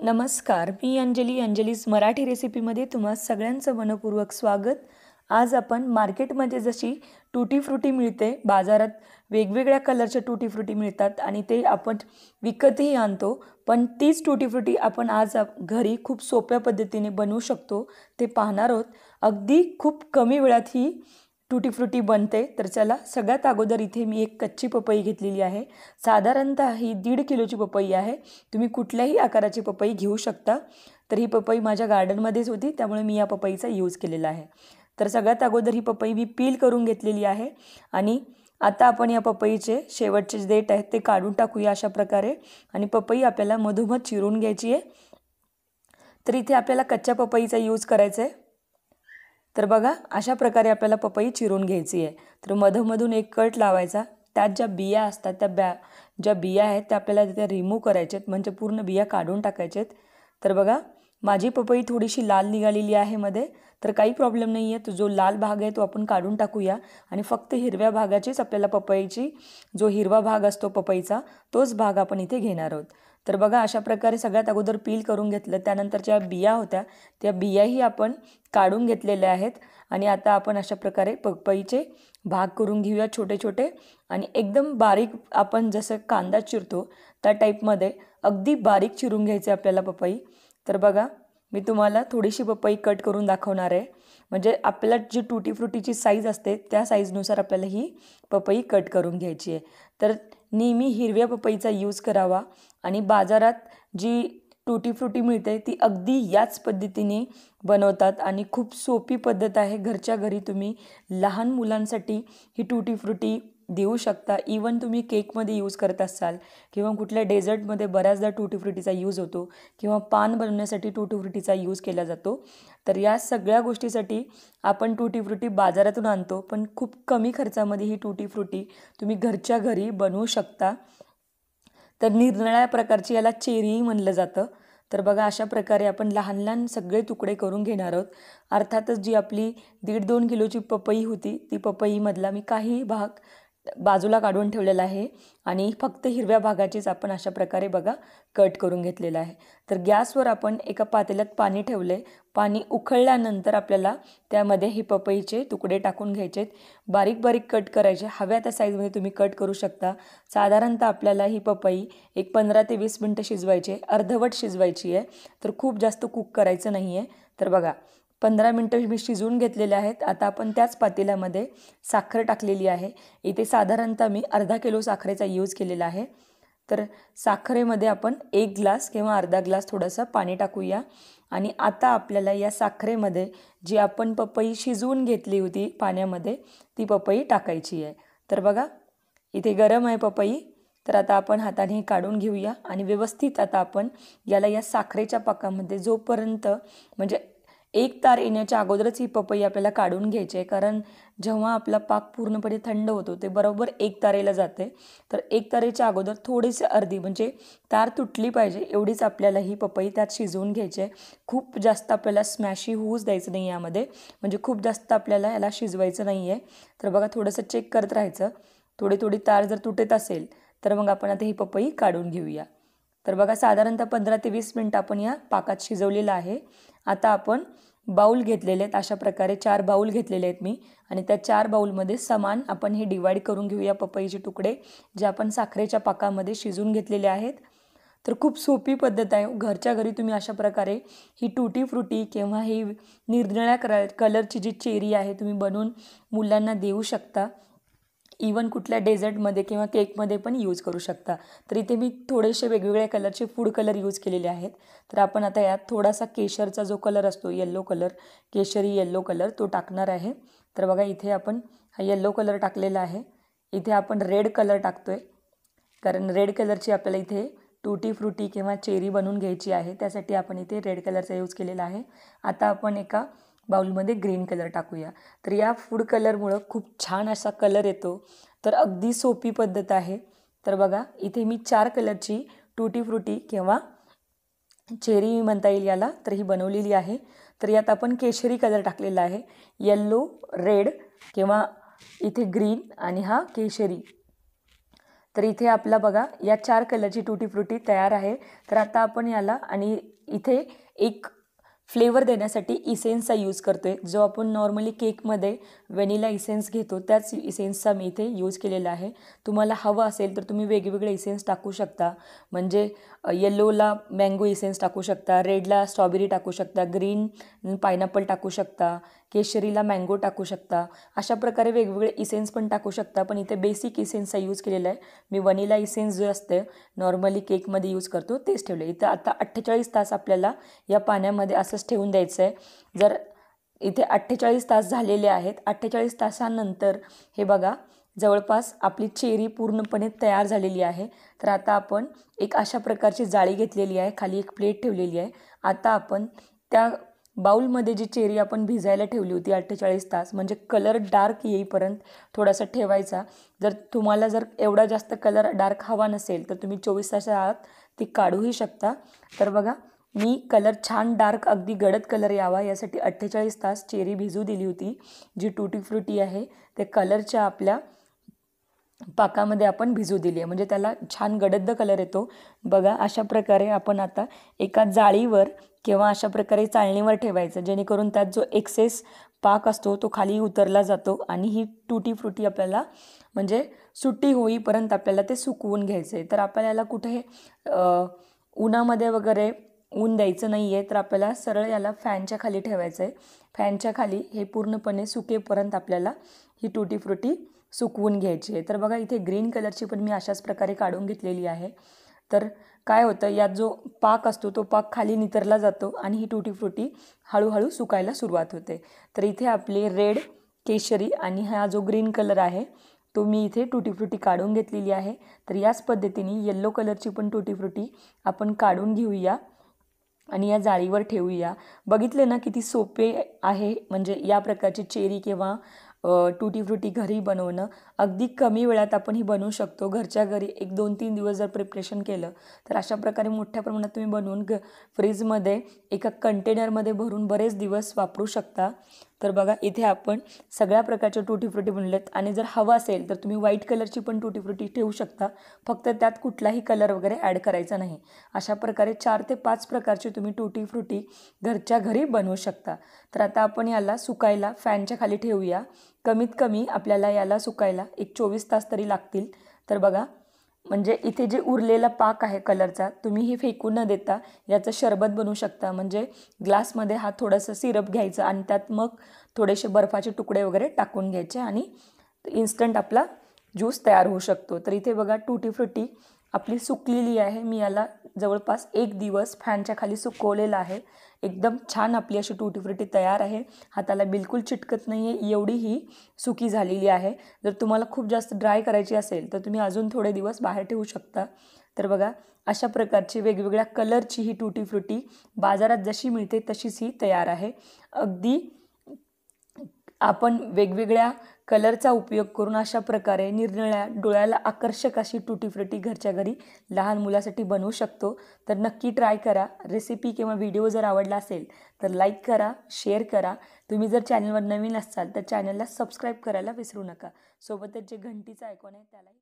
नमस्कार, मी अंजलीज मराठी रेसिपीमध्ये तुम्हा सगळ्यांचं मनपूर्वक स्वागत। आज आपण मार्केटमध्ये जशी टूटी फ्रूटी मिळते, बाजारात वेगवेगळ्या कलरचे टूटी फ्रूटी मिळतात आणि ते आपण विकतही आणतो, पण तीच टूटी फ्रूटी आपण आज घरी खूप सोप्या पद्धतीने बनवू शकतो ते पाहणार आहोत। अगदी खूप कमी वेळात ही टूटी फ्रूटी बनते। तर चला, सगळ्यात अगोदर इथे मी एक कच्ची पपई घेतलेली आहे। साधारणतः ही 1.5 किलोची पपई आहे। तुम्ही कुठल्याही आकाराची पपई घेऊ शकता। तर ही पपई माझ्या गार्डनमध्येच होती, त्यामुळे मी या पपईचा यूज केलेला आहे। तर सगळ्यात अगोदर ही पपई मी पील करून घेतलेली आहे आणि आता आपण या पपईचे शेवटचे देठ आहेत ते काढून टाकूया अशा प्रकारे। आणि पपई आपल्याला मधोमध चिरून घ्यायची आहे। तर इथे आपल्याला कच्च्या पपईचा यूज करायचा आहे। तर बघा, अशा प्रकारे आपल्याला पपई चिरून घ्यायची आहे। तर मधोमधून एक कट लावायचा। त्यात ज्या बिया असतात ज्या बिया आहेत त्या आपल्याला तिथे रिमूव्ह करायच्यात, म्हणजे पूर्ण बिया काढून टाकायच्यात। तर बघा, माझी पपई थोडीशी लाल निघालेली आहे मध्ये, तर काही प्रॉब्लेम नाही आहे। तो जो लाल भाग आहे तो आपण काढून टाकूया आणि फक्त हिरव्या भागाचीच आपल्याला पपईची जो हिरवा भाग असतो पपईचा तोच भाग आपण इथे घेणार आहोत। तर बघा, अशा प्रकारे सगळ्यात अगोदर पील करून घेतलं। त्यानंतर ज्या बिया होत्या त्या बियाही आपण काढून घेतलेल्या आहेत आणि आता आपण अशा प्रकारे पपईचे भाग करून घेऊया छोटे छोटे आणि एकदम बारीक, आपण जसं कांदा चिरतो त्या टाईपमध्ये अगदी बारीक चिरून घ्यायचे आपल्याला पपई। तर बघा, मी तुम्हाला थोडीशी पपई कट करून दाखवणार आहे, म्हणजे आपल्याला जी टूटी फ्रूटीची साईज असते त्या साईजनुसार आपल्याला ही पपई कट करून घ्यायची आहे। तर नेहमी हिरव्या पपईचा यूज करावा आणि बाजारात जी टूटी फ्रूटी मिळते ती अगदी याच पद्धतीने बनवतात आणि खूप सोपी पद्धत आहे। घरच्या घरी तुम्ही लहान मुलांसाठी ही टूटी फ्रूटी देऊ शकता। इवन तुम्ही केकमध्ये यूज करत असाल किंवा कुठल्या डेझर्टमध्ये बऱ्याचदा टूटी फ्रूटीचा यूज होतो किंवा पान बनवण्यासाठी टूटी फ्रूटीचा यूज केला जातो। तर या सगळ्या गोष्टीसाठी आपण टूटी फ्रूटी बाजारातून आणतो, पण खूप कमी खर्चामध्ये ही टूटी फ्रूटी तुम्ही घरच्या घरी बनवू शकता। तर निरनिराळ्या प्रकारची याला चेरीही म्हणलं जातं। तर बघा, अशा प्रकारे आपण लहान लहान सगळे तुकडे करून घेणार आहोत। अर्थातच जी आपली 1.5-2 किलोची पपई होती ती पपईमधला मी काही भाग बाजूला काढून ठेवलेला आहे आणि फक्त हिरव्या भागाचीच आपण अशा प्रकारे बघा कट करून घेतलेला आहे। तर गॅसवर आपण एका पातेल्यात पाणी ठेवले। पाणी उकळल्यानंतर आपल्याला त्यामध्ये हे पपईचे तुकडे टाकून घ्यायचे, बारीक बारीक कट करायचे। हव्या त्या साईजमध्ये तुम्ही कट करू शकता। साधारणतः आपल्याला ही पपई एक 15 ते 20 मिनटं शिजवायची आहे, अर्धवट शिजवायची आहे, तर खूप जास्त कुक करायचं नाही आहे। तर बघा, 15 मिनटं मी शिजवून घेतलेले आहेत। आता आपण त्याच पातेल्यामध्ये साखर टाकलेली आहे। इथे साधारणतः मी अर्धा किलो साखरेचा यूज केलेला आहे। तर साखरेमध्ये आपण 1 ग्लास किंवा अर्धा ग्लास थोडंसं पाणी टाकूया आणि आता आपल्याला या साखरेमध्ये जी आपण पपई शिजवून घेतली होती पाण्यामध्ये ती पपई टाकायची आहे। तर बघा, इथे गरम आहे पपई। तर आता आपण हाताने काढून घेऊया आणि व्यवस्थित आता आपण याला या साखरेच्या पाकामध्ये जोपर्यंत, म्हणजे एक तार येण्याच्या अगोदरच ही पपई आपल्याला काढून घ्यायची आहे, कारण जेव्हा आपला पाक पूर्णपणे थंड होतो ते बरोबर एक तारेला जाते। तर एक तारेच्या अगोदर थोडीशी अर्धी, म्हणजे तार तुटली पाहिजे एवढीच आपल्याला ही पपई त्यात शिजवून घ्यायची आहे। खूप जास्त आपल्याला स्मॅशी होऊच द्यायचं नाही यामध्ये, म्हणजे खूप जास्त आपल्याला याला शिजवायचं नाही आहे। तर बघा, थोडंसं चेक करत राहायचं। थोडी थोडी तार जर तुटत असेल तर मग आपण आता ही पपई काढून घेऊया। तर बघा, साधारणतः 15 ते 20 मिनटं आपण या पाकात शिजवलेलं आहे। आता आपण बाउल घेतलेले आहेत, अशा प्रकारे 4 बाउल घेतलेले आहेत मी आणि त्या 4 बाउलमध्ये समान आपण हे डिवाइड करून घेऊया पपईचे तुकडे जे आपण साखरेच्या पाकामध्ये शिजवून घेतलेले आहेत। तर खूप सोपी पद्धत आहे। घरच्या घरी तुम्ही अशा प्रकारे ही टूटी फ्रूटी किंवा ही निरनिराळ्या कलरची जी चेरी आहे तुम्ही बनवून मुलांना देऊ शकता। इवन कुठल्या डेझर्टमध्ये किंवा केकमध्ये पण यूज करू शकता। तर इथे मी थोडेसे वेगवेगळ्या कलरचे फूड कलर यूज केलेले आहेत। तर आपण आता यात थोडासा केशरचा जो कलर असतो, येल्लो कलर, केशरी येल्लो कलर, तो टाकणार आहे। तर बघा, इथे आपण हा येल्लो कलर टाकलेला आहे। इथे आपण रेड कलर टाकतोय, कारण रेड कलरची आपल्याला इथे टूटी फ्रूटी किंवा चेरी बनवून घ्यायची आहे, त्यासाठी आपण इथे रेड कलरचा यूज केलेला आहे। आता आपण एका बाउलमध्ये ग्रीन कलर टाकूया। तर या फूड कलरमुळं खूप छान असा कलर येतो। तर अगदी सोपी पद्धत आहे। तर बघा, इथे मी 4 कलरची टूटी फ्रूटी किंवा चेरी म्हणता येईल याला, तर ही बनवलेली आहे। तर यात आपण केशरी कलर टाकलेला आहे, येल्लो, रेड किंवा इथे ग्रीन आणि हा केशरी। तर इथे आपला बघा या 4 कलरची टूटी फ्रुटी तयार आहे. तर आता आपण याला आणि इथे एक फ्लेवर देण्यासाठी इसेन्सचा यूज करतोय. जो आपण नॉर्मली केकमध्ये व्हॅनिला इसेन्स घेतो त्याच इसेन्सचा मी इथे यूज केलेला आहे. तुम्हाला हवं असेल तर तुम्ही वेगवेगळे इसेन्स टाकू शकता. म्हणजे येल्लोला मँगो इसेन्स टाकू शकता, रेडला स्ट्रॉबेरी टाकू शकता, ग्रीन पायनॅपल टाकू शकता, केशरीला मँगो टाकू शकता. अशा प्रकारे वेगवेगळे इसेन्स पण टाकू शकता. पण इथे बेसिक इसेन्सचा यूज केलेला आहे. मी व्हॅनिला इसेन्स जो असते नॉर्मली केकमध्ये यूज करतो तेच ठेवले. इथं आता 48 तास आपल्याला या पाण्यामध्ये असंच ठेवून द्यायचं आहे. जर इथे 48 तास झालेले आहेत. 48 तासानंतर हे बघा जवळपास आपली चेरी पूर्णपणे तयार झालेली आहे. तर आता आपण एक अशा प्रकारची जाळी घेतलेली आहे, खाली एक प्लेट ठेवलेली आहे. आता आपण त्या बाउलमध्ये जी चेरी आपण भिजायला ठेवली होती 48 तास, म्हणजे कलर डार्क येईपर्यंत थोडासा ठेवायचा. जर तुम्हाला एवढा जास्त कलर डार्क हवा नसेल तर तुम्ही 24 तासाच्या आत ती काढूही शकता. तर बघा मी कलर छान डार्क अगदी गडद कलर यावा यासाठी 48 तास चेरी भिजू दिली होती. जी टूटी फ्रुटी आहे ते कलरच्या आपल्या पाकामध्ये आपण भिजू दिली आहे, म्हणजे त्याला छान गडद कलर येतो. बघा अशा प्रकारे आपण आता एका जाळीवर किंवा अशा प्रकारे चाळणीवर ठेवायचं, जेणेकरून त्यात जो एक्सेस पाक असतो तो खाली उतरला जातो आणि ही टूटी फ्रुटी आपल्याला म्हणजे सुट्टी होईपर्यंत आपल्याला ते सुकवून घ्यायचं आहे. तर आपल्याला कुठे उन्हामध्ये वगैरे ऊन द्यायचं नाही आहे, तर आपल्याला सरळ याला फॅनच्या खाली ठेवायचं आहे. फॅनच्या खाली हे पूर्णपणे सुकेपर्यंत आपल्याला ही टूटी फ्रुटी सुकवून घ्यायची आहे. तर बघा इथे ग्रीन कलरची पण मी अशाच प्रकारे काढून घेतलेली आहे. तर काय होतं यात जो पाक असतो तो पाक खाली नितरला जातो आणि ही टूटी फ्रुटी हळूहळू सुकायला सुरुवात होते. तर इथे आपली रेड, केशरी आणि हा जो ग्रीन कलर आहे तो मी इथे टूटी फ्रुटी काढून घेतलेली आहे. तर याच पद्धतीने येल्लो कलरची पण टूटी फ्रुटी आपण काढून घेऊया आणि या जाळीवर ठेवूया. बघितले ना किती सोपे आहे, म्हणजे या प्रकारची चेरी किंवा टूटी फ्रुटी घरी बनवणं. अगदी कमी वेळात आपण ही बनवू शकतो. घरच्या घरी एक 2-3 दिवस जर प्रिपरेशन केलं तर अशा प्रकारे मोठ्या प्रमाणात तुम्ही बनवून फ्रीजमध्ये एका कंटेनरमध्ये भरून बरेच दिवस वापरू शकता. तर बघा इथे आपण सगळ्या प्रकारच्या टूटी फ्रुटी बनवलेत आणि जर हवं असेल तर तुम्ही व्हाईट कलरची पण टूटी फ्रुटी ठेवू शकता. फक्त त्यात कुठलाही कलर वगैरे ॲड करायचा नाही. अशा प्रकारे 4 ते 5 प्रकारची तुम्ही टूटी फ्रुटी घरच्या घरी बनवू शकता. तर आता आपण याला सुकायला फॅनच्या खाली ठेवूया. कमीत कमी आपल्याला याला सुकायला एक 24 तास तरी लागतील. तर बघा म्हणजे इथे जे उरलेला पाक आहे कलरचा, तुम्ही हे फेकून न देता याचं शरबत बनवू शकता. म्हणजे ग्लासमध्ये हा थोडंसं सिरप घ्यायचं आणि त्यात मग थोडेसे बर्फाचे तुकडे वगैरे टाकून घ्यायचे आणि इन्स्टंट आपला ज्यूस तयार होऊ शकतो. तर इथे बघा टूटी फ्रुटी आपली सुकलेली आहे. मी याला जवळपास 1 दिवस फॅनच्या खाली सुकवलेलं आहे. एकदम छान आपली अशी टूटी फ्रुटी तयार आहे. हाताला बिलकुल चिटकत नाही आहे, एवढी ही सुकी झालेली आहे. जर तुम्हाला खूप जास्त ड्राय करायची असेल तर तुम्ही अजून थोडे दिवस बाहेर ठेवू शकता. तर बघा अशा प्रकारची वेगवेगळ्या कलरची ही टूटी फ्रुटी बाजारात जशी मिळते तशीच ही तयार आहे. अगदी आपण वेगवेगळ्या कलरचा उपयोग करून अशा प्रकारे निरनिळ्या डोळ्याला आकर्षक अशी टूटी फ्रुटी घरच्या घरी लहान मुलासाठी बनवू शकतो. तर नक्की ट्राय करा. रेसिपी किंवा व्हिडिओ जर आवडला असेल तर लाईक करा, शेअर करा. तुम्ही जर चॅनलवर नवीन असाल तर चॅनलला सबस्क्राईब करायला विसरू नका. सोबतच जे घंटीचं आयकॉन आहे त्यालाही